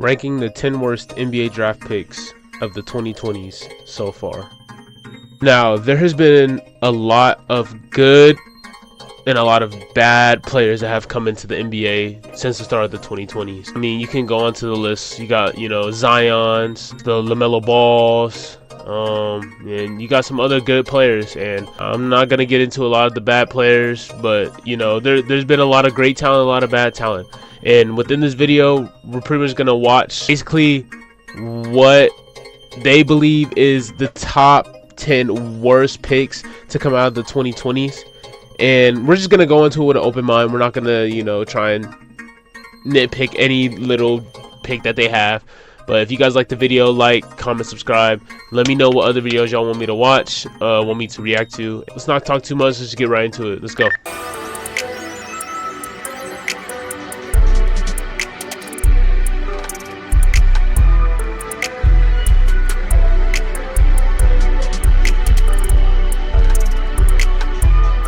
ranking the 10 worst NBA draft picks of the 2020s so far. Now, there has been a lot of good and a lot of bad players that have come into the NBA since the start of the 2020s. I mean, you can go onto the list. You got, Zion's, the LaMelo Balls, and you got some other good players. And I'm not going to get into a lot of the bad players, but, there's been a lot of great talent, a lot of bad talent. And within this video, we're pretty much going to watch basically what they believe is the top 10 worst picks to come out of the 2020s. And we're just going to go into it with an open mind. We're not going to, try and nitpick any little pick that they have. But if you guys like the video, like, comment, subscribe. Let me know what other videos y'all want me to watch, want me to react to. Let's not talk too much. Let's just get right into it. Let's go.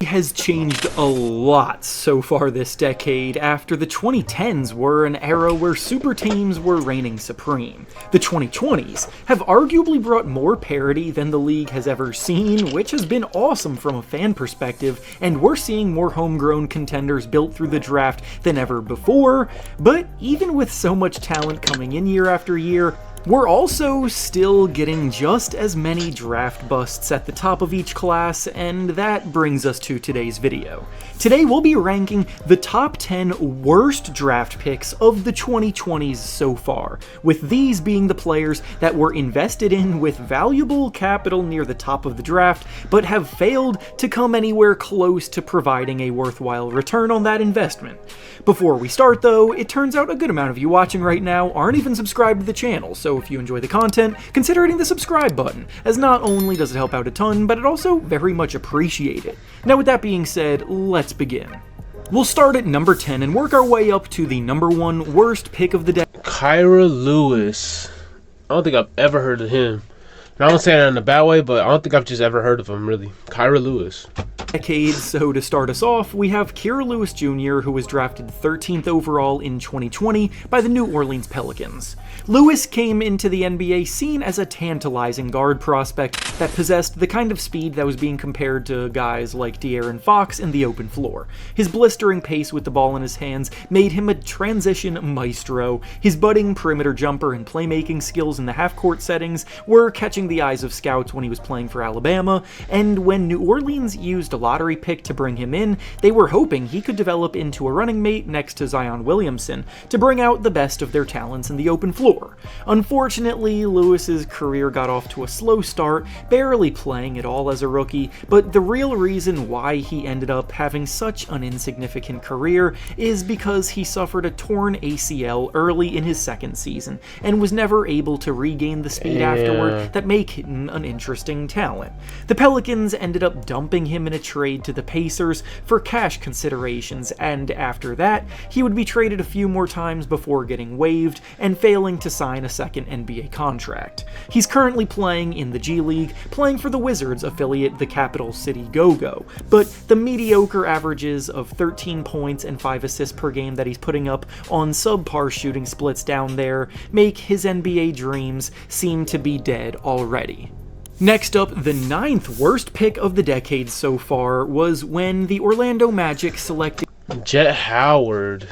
Has changed a lot so far this decade, after the 2010s were an era where super teams were reigning supreme. The 2020s have arguably brought more parity than the league has ever seen, which has been awesome from a fan perspective, and we're seeing more homegrown contenders built through the draft than ever before. But even with so much talent coming in year after year, we're also still getting just as many draft busts at the top of each class, and that brings us to today's video. Today we'll be ranking the top 10 worst draft picks of the 2020s so far, with these being the players that were invested in with valuable capital near the top of the draft, but have failed to come anywhere close to providing a worthwhile return on that investment. Before we start though, it turns out a good amount of you watching right now aren't even subscribed to the channel, so if you enjoy the content, consider hitting the subscribe button, as not only does it help out a ton, but it also very much appreciated. Now with that being said, let's begin. We'll start at number 10 and work our way up to the number 1 worst pick of the day. Kira Lewis. I don't think I've ever heard of him. And I don't say that in a bad way, but I don't think I've just ever heard of him, really. Kira Lewis. Decade. So to start us off, we have Kira Lewis Jr., who was drafted 13th overall in 2020 by the New Orleans Pelicans. Lewis came into the NBA seen as a tantalizing guard prospect that possessed the kind of speed that was being compared to guys like De'Aaron Fox in the open floor. His blistering pace with the ball in his hands made him a transition maestro. His budding perimeter jumper and playmaking skills in the half-court settings were catching the eyes of scouts when he was playing for Alabama, and when New Orleans used a lottery pick to bring him in, they were hoping he could develop into a running mate next to Zion Williamson to bring out the best of their talents in the open floor. Unfortunately, Lewis's career got off to a slow start, barely playing at all as a rookie, but the real reason why he ended up having such an insignificant career is because he suffered a torn ACL early in his second season, and was never able to regain the speed afterward that make him an interesting talent. The Pelicans ended up dumping him in a trade to the Pacers for cash considerations, and after that, he would be traded a few more times before getting waived and failing to sign a second NBA contract. He's currently playing in the G League, playing for the Wizards affiliate the Capital City Go-Go, but the mediocre averages of 13 points and 5 assists per game that he's putting up on subpar shooting splits down there make his NBA dreams seem to be dead already. Next up, the 9th worst pick of the decade so far was when the Orlando Magic selected Jet Howard.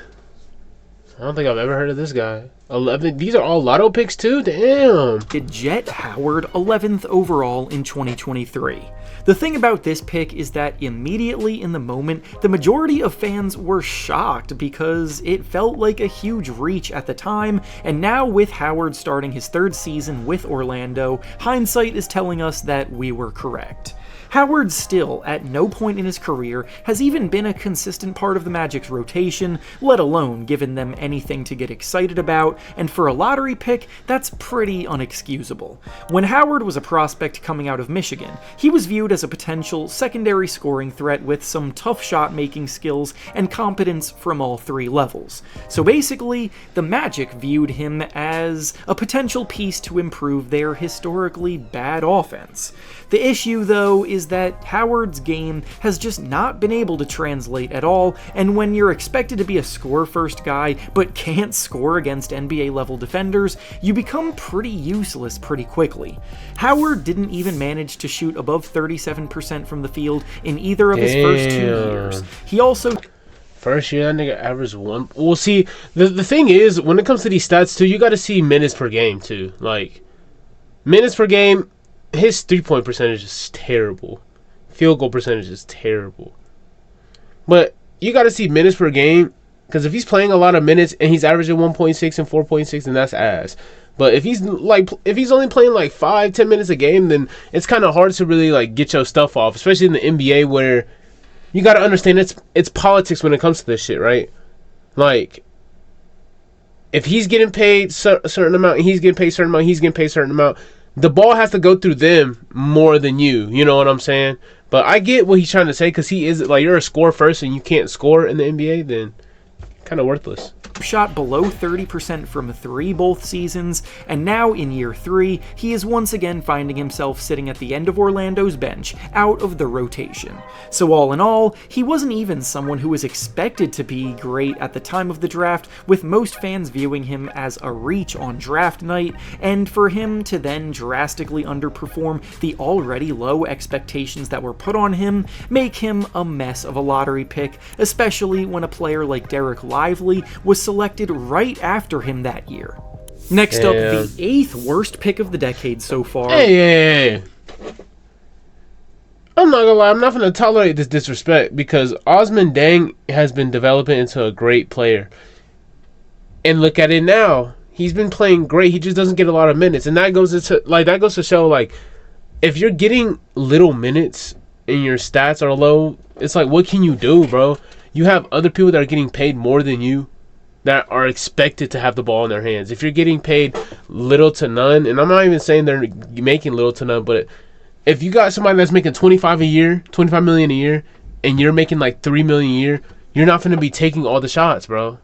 I don't think I've ever heard of this guy. 11. These are all lotto picks too? Damn. Jet Howard 11th overall in 2023. The thing about this pick is that immediately in the moment, the majority of fans were shocked because it felt like a huge reach at the time, and now with Howard starting his 3rd season with Orlando, hindsight is telling us that we were correct. Howard still, at no point in his career, has even been a consistent part of the Magic's rotation, let alone given them anything to get excited about, and for a lottery pick, that's pretty unexcusable. When Howard was a prospect coming out of Michigan, he was viewed as a potential secondary scoring threat with some tough shot-making skills and competence from all 3 levels. So basically, the Magic viewed him as a potential piece to improve their historically bad offense. The issue, though, is is that Howard's game has just not been able to translate at all, and when you're expected to be a score-first guy but can't score against NBA-level defenders, you become pretty useless pretty quickly. Howard didn't even manage to shoot above 37% from the field in either of his first 2 years. He also... First year, that nigga averaged 1... Well, see, the thing is, when it comes to these stats, too, you got to see minutes per game, too. Like, minutes per game, his three-point percentage is terrible. Field goal percentage is terrible. But you got to see minutes per game, because if he's playing a lot of minutes and he's averaging 1.6 and 4.6, then that's ass. But if he's only playing like 5-10 minutes a game, then it's kind of hard to really like get your stuff off, especially in the NBA where you got to understand it's politics when it comes to this shit, right? Like, if he's getting paid a certain amount, and he's getting paid a certain amount, he's getting paid a certain amount, the ball has to go through them more than you. You know what I'm saying? But I get what he's trying to say, because he is like, you're a score first and you can't score in the NBA, then kind of worthless. Shot below 30% from 3 both seasons, and now in year 3, he is once again finding himself sitting at the end of Orlando's bench, out of the rotation. So all in all, he wasn't even someone who was expected to be great at the time of the draft, with most fans viewing him as a reach on draft night, and for him to then drastically underperform the already low expectations that were put on him make him a mess of a lottery pick, especially when a player like Derek Lively was selected right after him that year. Next up, the 8th worst pick of the decade so far. Hey. I'm not gonna lie, I'm not gonna tolerate this disrespect, because Ousmane Dieng has been developing into a great player. And look at it now. He's been playing great. He just doesn't get a lot of minutes. And that goes to show, like, if you're getting little minutes and your stats are low, it's like, what can you do, bro? You have other people that are getting paid more than you that are expected to have the ball in their hands. If you're getting paid little to none, and I'm not even saying they're making little to none, but if you got somebody that's making 25 million a year, and you're making like 3 million a year, you're not going to be taking all the shots, bro.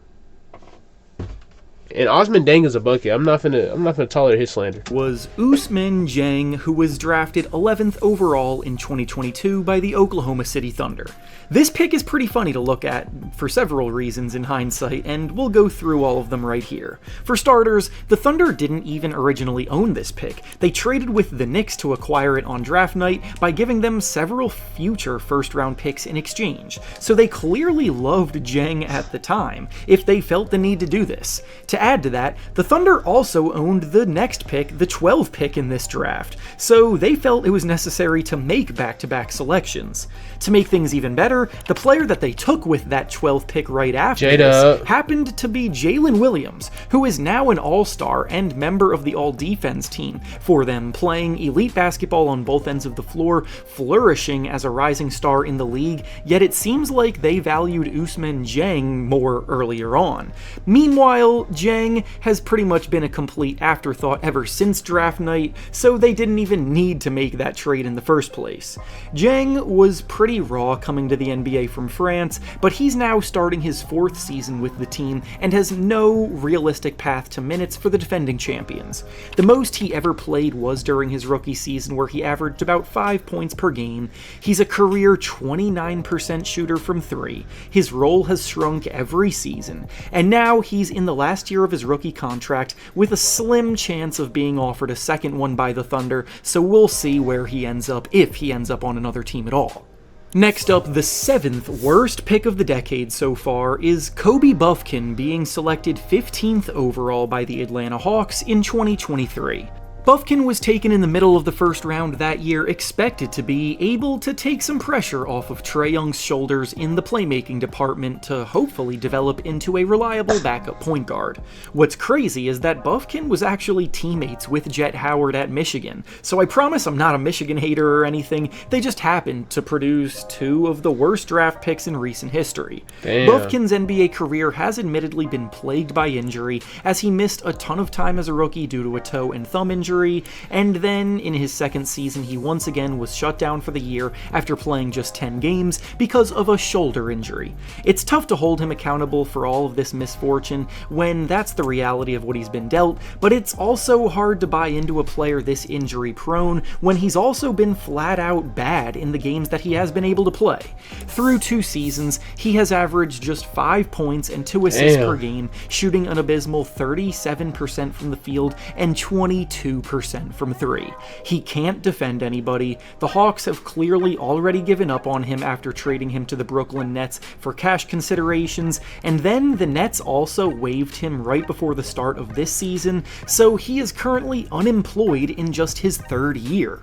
And Ousmane Dieng is a bucket. I'm not gonna tolerate his slander. Was Ousmane Dieng, who was drafted 11th overall in 2022 by the Oklahoma City Thunder. This pick is pretty funny to look at for several reasons in hindsight, and we'll go through all of them right here. For starters, the Thunder didn't even originally own this pick. They traded with the Knicks to acquire it on draft night by giving them several future first-round picks in exchange. So they clearly loved Dieng at the time, if they felt the need to do this. To add to that, the Thunder also owned the next pick, the 12th pick in this draft, so they felt it was necessary to make back-to-back selections. To make things even better, the player that they took with that 12th pick right after this happened to be Jalen Williams, who is now an all-star and member of the all-defense team for them, playing elite basketball on both ends of the floor, flourishing as a rising star in the league, yet it seems like they valued Ousmane Dieng more earlier on. Meanwhile, Dieng has pretty much been a complete afterthought ever since draft night, so they didn't even need to make that trade in the first place. Dieng was pretty raw coming to the NBA from France, but he's now starting his 4th season with the team and has no realistic path to minutes for the defending champions. The most he ever played was during his rookie season, where he averaged about 5 points per game. He's a career 29% shooter from 3. His role has shrunk every season, and now he's in the last year of his rookie contract with a slim chance of being offered a second one by the Thunder, so we'll see where he ends up, if he ends up on another team at all. Next up, the 7th worst pick of the decade so far is Kobe Bufkin being selected 15th overall by the Atlanta Hawks in 2023. Bufkin was taken in the middle of the first round that year, expected to be able to take some pressure off of Trae Young's shoulders in the playmaking department to hopefully develop into a reliable backup point guard. What's crazy is that Bufkin was actually teammates with Jet Howard at Michigan, so I promise I'm not a Michigan hater or anything, they just happened to produce 2 of the worst draft picks in recent history. Damn. Bufkin's NBA career has admittedly been plagued by injury, as he missed a ton of time as a rookie due to a toe and thumb injury, injury, and then in his second season he once again was shut down for the year after playing just 10 games because of a shoulder injury. It's tough to hold him accountable for all of this misfortune when that's the reality of what he's been dealt, but it's also hard to buy into a player this injury prone when he's also been flat out bad in the games that he has been able to play. Through 2 seasons, he has averaged just 5 points and 2 assists per game, shooting an abysmal 37% from the field and 22% from 3. He can't defend anybody. The Hawks have clearly already given up on him after trading him to the Brooklyn Nets for cash considerations, and then the Nets also waived him right before the start of this season, so he is currently unemployed in just his 3rd year.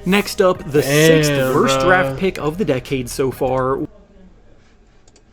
Next up, the 6th worst draft pick of the decade so far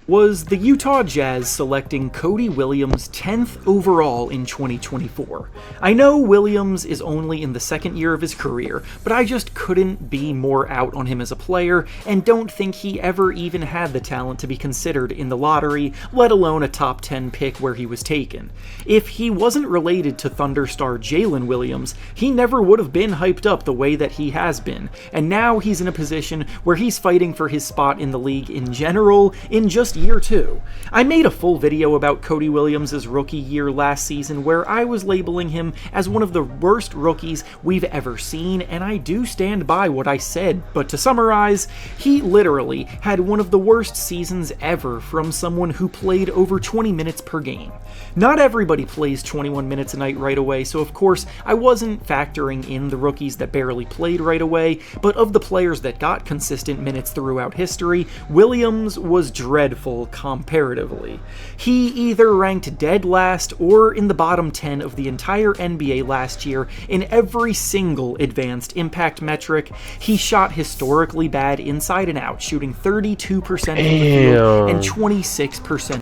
was the Utah Jazz selecting Cody Williams 10th overall in 2024. I know Williams is only in the 2nd year of his career, but I just couldn't be more out on him as a player, and don't think he ever even had the talent to be considered in the lottery, let alone a top 10 pick where he was taken. If he wasn't related to Thunder star Jalen Williams, he never would have been hyped up the way that he has been, and now he's in a position where he's fighting for his spot in the league in general in just year 2. I made a full video about Cody Williams' rookie year last season where I was labeling him as one of the worst rookies we've ever seen, and I do stand by what I said, but to summarize, he literally had one of the worst seasons ever from someone who played over 20 minutes per game. Not everybody plays 21 minutes a night right away, so of course I wasn't factoring in the rookies that barely played right away, but of the players that got consistent minutes throughout history, Williams was dreadful comparatively. He either ranked dead last or in the bottom 10 of the entire NBA last year in every single advanced impact metric. He shot historically bad inside and out, shooting 32% from the field and 26%.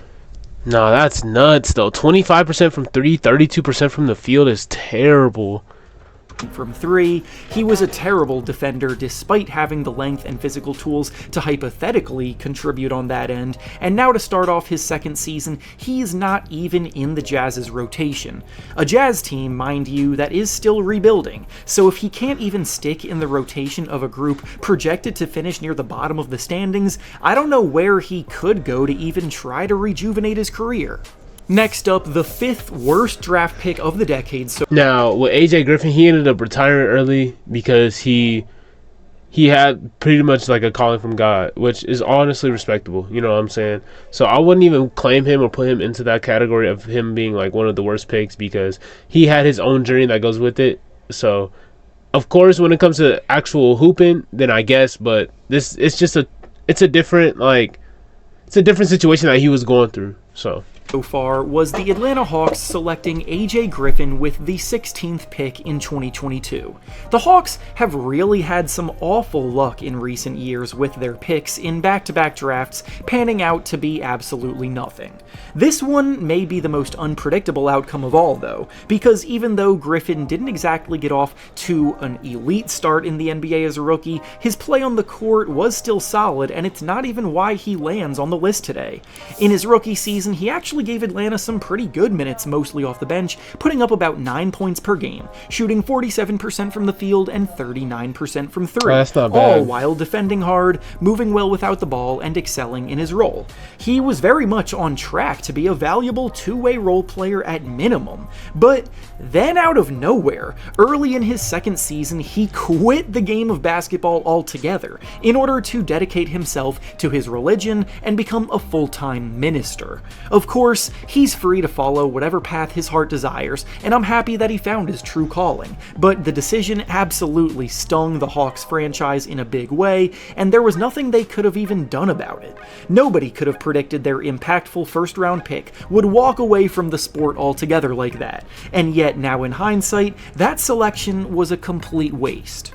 No, that's nuts though. 25% from 3, 32% from the field is terrible. From 3, he was a terrible defender despite having the length and physical tools to hypothetically contribute on that end, and now to start off his 2nd season, he's not even in the Jazz's rotation. A Jazz team, mind you, that is still rebuilding, so if he can't even stick in the rotation of a group projected to finish near the bottom of the standings, I don't know where he could go to even try to rejuvenate his career. Next up, the 5th worst draft pick of the decade. So now, with AJ Griffin, he ended up retiring early because he had pretty much like a calling from God, which is honestly respectable, you know what I'm saying? So I wouldn't even claim him or put him into that category of him being like one of the worst picks because he had his own journey that goes with it. So, of course, when it comes to actual hooping, then I guess, but it's a different situation that he was going through, so far was the Atlanta Hawks selecting AJ Griffin with the 16th pick in 2022. The Hawks have really had some awful luck in recent years with their picks in back-to-back drafts panning out to be absolutely nothing. This one may be the most unpredictable outcome of all though, because even though Griffin didn't exactly get off to an elite start in the NBA as a rookie, his play on the court was still solid, and it's not even why he lands on the list today. In his rookie season, he actually gave Atlanta some pretty good minutes, mostly off the bench, putting up about 9 points per game, shooting 47% from the field and 39% from 3, that's not bad. All while defending hard, moving well without the ball, and excelling in his role. He was very much on track to be a valuable two-way role player at minimum, but then out of nowhere, early in his 2nd season, he quit the game of basketball altogether in order to dedicate himself to his religion and become a full-time minister. Of course, he's free to follow whatever path his heart desires, and I'm happy that he found his true calling, but the decision absolutely stung the Hawks franchise in a big way, and there was nothing they could have even done about it. Nobody could have predicted their impactful first-round pick would walk away from the sport altogether like that, and yet now in hindsight, that selection was a complete waste.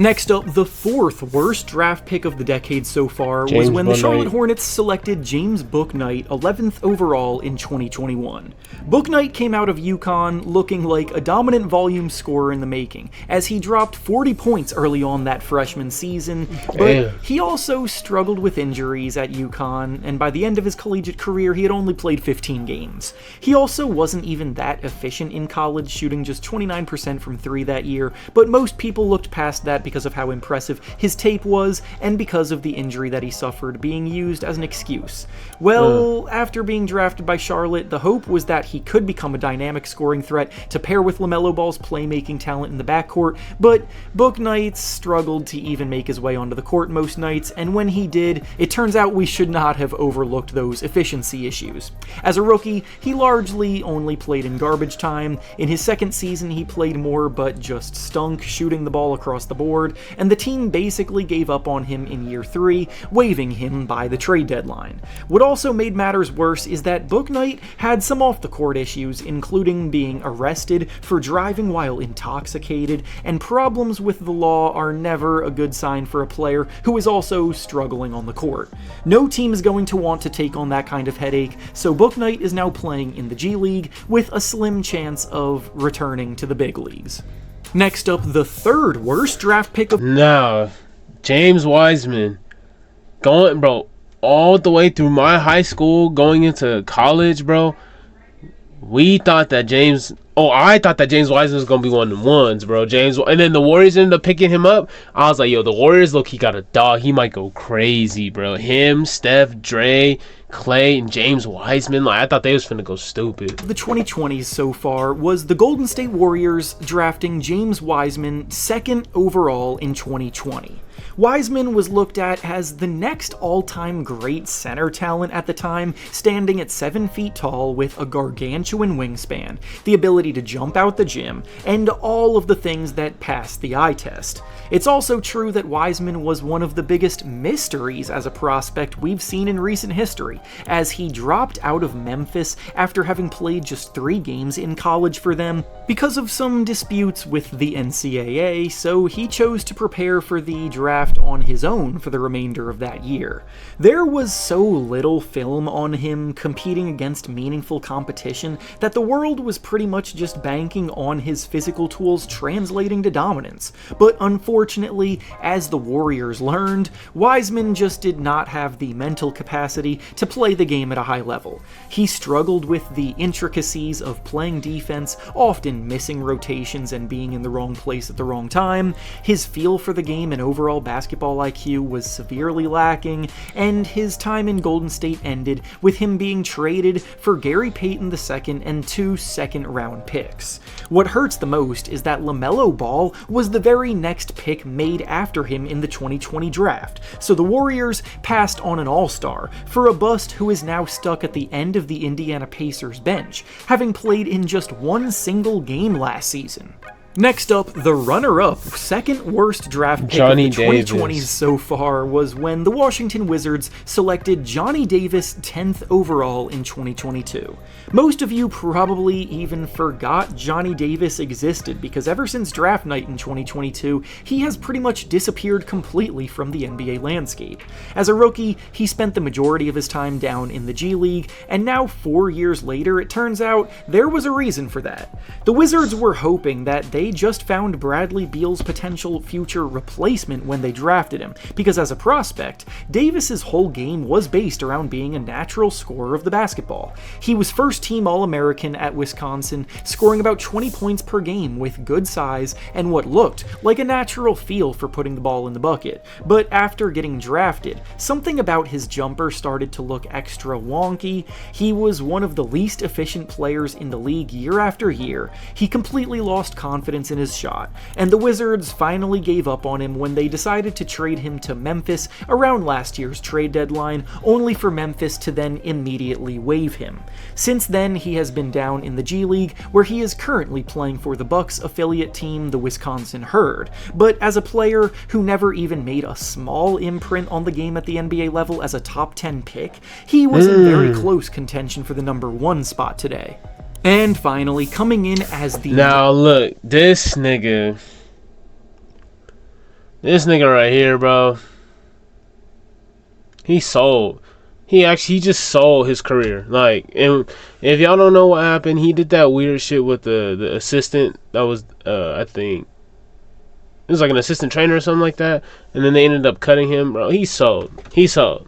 Next up, the fourth worst draft pick of the decade so far was when the Charlotte Hornets selected James Bouknight 11th overall in 2021. Bouknight came out of UConn looking like a dominant volume scorer in the making, as he dropped 40 points early on that freshman season, but he also struggled with injuries at UConn, and by the end of his collegiate career, he had only played 15 games. He also wasn't even that efficient in college, shooting just 29% from 3 that year, but most people looked past that because of how impressive his tape was, and because of the injury that he suffered being used as an excuse. Well, after being drafted by Charlotte, the hope was that he could become a dynamic scoring threat to pair with LaMelo Ball's playmaking talent in the backcourt, but Bouknight struggled to even make his way onto the court most nights, and when he did, it turns out we should not have overlooked those efficiency issues. As a rookie, he largely only played in garbage time. In his second season, he played more but just stunk, shooting the ball across the board, and the team basically gave up on him in year 3, waiving him by the trade deadline. What also made matters worse is that Bouknight had some off-the-court issues, including being arrested for driving while intoxicated, and problems with the law are never a good sign for a player who is also struggling on the court. No team is going to want to take on that kind of headache, so Bouknight is now playing in the G League with a slim chance of returning to the big leagues. Next up, the third worst draft pick of... Now, James Wiseman. Going, bro, all the way through my high school, going into college, bro, we thought that I thought that James Wiseman was going to be one of the ones, bro. And then the Warriors ended up picking him up. I was like, yo, the Warriors, look, he got a dog. He might go crazy, bro. Him, Steph, Dre, Clay, and James Wiseman, like, I thought they was finna go stupid. The 2020s so far was the Golden State Warriors drafting James Wiseman 2nd overall in 2020. Wiseman was looked at as the next all-time great center talent at the time, standing at 7 feet tall with a gargantuan wingspan, the ability to jump out the gym, and all of the things that pass the eye test. It's also true that Wiseman was one of the biggest mysteries as a prospect we've seen in recent history, as he dropped out of Memphis after having played just 3 games in college for them because of some disputes with the NCAA, so he chose to prepare for the draft on his own for the remainder of that year. There was so little film on him competing against meaningful competition that the world was pretty much just banking on his physical tools translating to dominance. But unfortunately, as the Warriors learned, Wiseman just did not have the mental capacity to play the game at a high level. He struggled with the intricacies of playing defense, often missing rotations and being in the wrong place at the wrong time. His feel for the game and overall basketball IQ was severely lacking, and his time in Golden State ended with him being traded for Gary Payton II and 2 second-round picks. What hurts the most is that LaMelo Ball was the very next pick made after him in the 2020 draft, so the Warriors passed on an all-star for a bust who is now stuck at the end of the Indiana Pacers bench, having played in just 1 single game last season. Next up, the runner-up, second worst draft pick of the 2020s so far was when the Washington Wizards selected Johnny Davis 10th overall in 2022. Most of you probably even forgot Johnny Davis existed because ever since draft night in 2022, he has pretty much disappeared completely from the NBA landscape. As a rookie, he spent the majority of his time down in the G League, and now 4 years later, it turns out there was a reason for that. The Wizards were hoping that they just found Bradley Beal's potential future replacement when they drafted him, because as a prospect, Davis's whole game was based around being a natural scorer of the basketball. He was first-team All-American at Wisconsin, scoring about 20 points per game with good size and what looked like a natural feel for putting the ball in the bucket. But after getting drafted, something about his jumper started to look extra wonky. He was one of the least efficient players in the league year after year. He completely lost confidence in his shot, and the Wizards finally gave up on him when they decided to trade him to Memphis around last year's trade deadline, only for Memphis to then immediately waive him. Since then, he has been down in the G League, where he is currently playing for the Bucks affiliate team, the Wisconsin Herd. But as a player who never even made a small imprint on the game at the NBA level as a top 10 pick, he was in very close contention for the number 1 spot today. And finally, coming in as the... Now look, this nigga... This nigga right here, bro. He sold. He just sold his career. Like, and if y'all don't know what happened, he did that weird shit with the assistant. That was I think it was like an assistant trainer or something like that. And then they ended up cutting him, bro. He sold. He sold.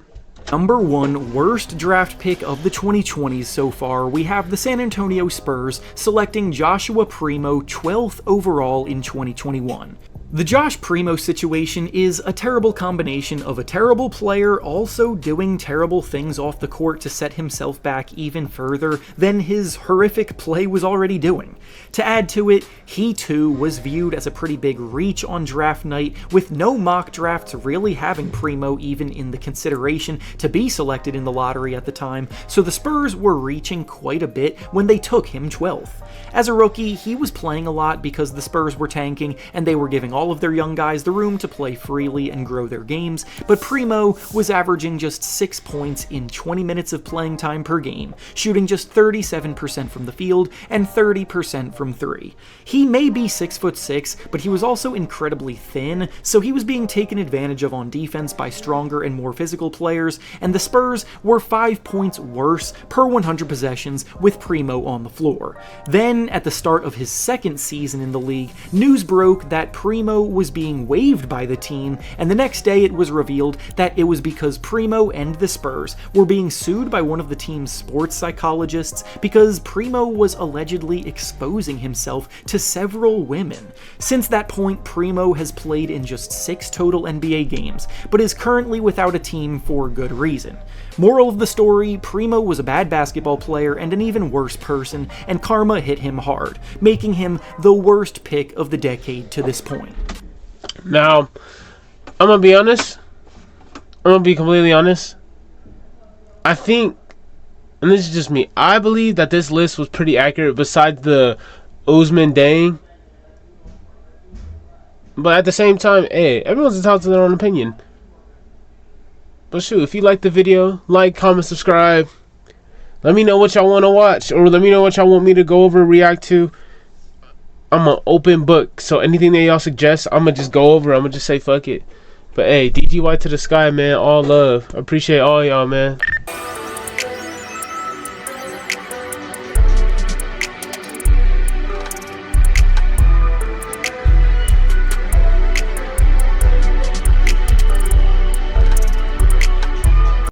Number 1 worst draft pick of the 2020s so far, we have the San Antonio Spurs selecting Joshua Primo 12th overall in 2021. The Josh Primo situation is a terrible combination of a terrible player also doing terrible things off the court to set himself back even further than his horrific play was already doing. To add to it, he too was viewed as a pretty big reach on draft night, with no mock drafts really having Primo even in the consideration to be selected in the lottery at the time, so the Spurs were reaching quite a bit when they took him 12th. As a rookie, he was playing a lot because the Spurs were tanking and they were giving all of their young guys the room to play freely and grow their games, but Primo was averaging just 6 points in 20 minutes of playing time per game, shooting just 37% from the field and 30% from 3. He may be 6'6", but he was also incredibly thin, so he was being taken advantage of on defense by stronger and more physical players, and the Spurs were 5 points worse per 100 possessions with Primo on the floor. Then, at the start of his second season in the league, news broke that Primo was being waived by the team, and the next day it was revealed that it was because Primo and the Spurs were being sued by one of the team's sports psychologists because Primo was allegedly exposing himself to several women. Since that point, Primo has played in just 6 total NBA games, but is currently without a team for good reason. Moral of the story, Primo was a bad basketball player and an even worse person, and karma hit him hard, making him the worst pick of the decade to this point. Now, I'm going to be honest. I'm going to be completely honest. I think, and this is just me, I believe that this list was pretty accurate besides the Ousmane Dieng. But at the same time, hey, everyone's entitled to their own opinion. But shoot, if you like the video, like, comment, subscribe. Let me know what y'all want to watch, or let me know what y'all want me to go over, react to. I'm an open book, so anything that y'all suggest, I'm going to just go over. I'm going to just say fuck it. But hey, DGY to the sky, man. All love. I appreciate all y'all, man.